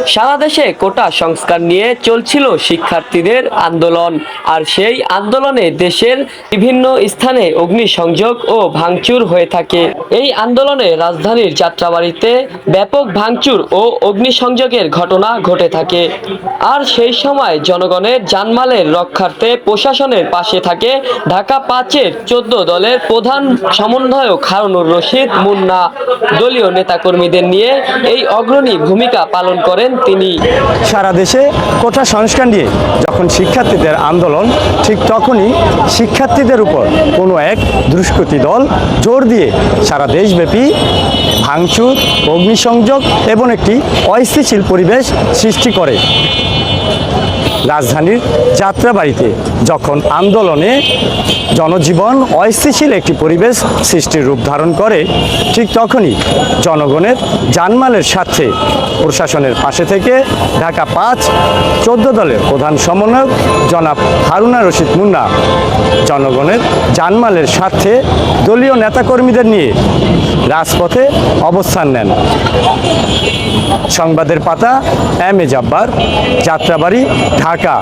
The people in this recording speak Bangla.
সারা দেশে কোটা সংস্কার নিয়ে চলছিল শিক্ষার্থীদের আন্দোলন। আর সেই আন্দোলনে দেশের বিভিন্ন স্থানে অগ্নিসংযোগ ও ভাঙচুর হয়ে থাকে। এই আন্দোলনে রাজধানীর যাত্রাবাড়ীতে ব্যাপক ভাঙচুর ও অগ্নিসংযোগের ঘটনা ঘটে থাকে। আর সেই সময় জনগণের জানমালের রক্ষার্থে প্রশাসনের পাশে থাকে ঢাকা ৫-এর ১৪ দলের প্রধান সমন্বয়ক হারুনুর রশিদ মুন্না। দলীয় নেতাকর্মীদের নিয়ে এই অগ্রণী ভূমিকা পালন করেন তিনি। সারা দেশে কোটা সংস্কার নিয়ে যখন শিক্ষার্থীদের আন্দোলন, ঠিক তখনই শিক্ষার্থীদের উপর কোনো এক দুষ্কৃতী দল জোর দিয়ে সারা দেশব্যাপী ভাঙচুর, অগ্নিসংযোগ এবং একটি অস্থিতিশীল পরিবেশ সৃষ্টি করে। রাজধানীর যাত্রাবাড়ীতে যখন আন্দোলনে জনজীবন অস্থিতিশীল একটি পরিবেশ সৃষ্টির রূপ ধারণ করে, ঠিক তখনই জনগণের জানমালের স্বার্থে প্রশাসনের পাশে থেকে ঢাকা ৫-১৪ দলের প্রধান সমন্বয়ক জনাব হারুনুর রশিদ মুন্না জনগণের জানমালের স্বার্থে দলীয় নেতাকর্মীদের নিয়ে রাজপথে অবস্থান নেন। সংবাদের পাতা, এম এ জব্বার, যাত্রাবাড়ী, ঢাকা।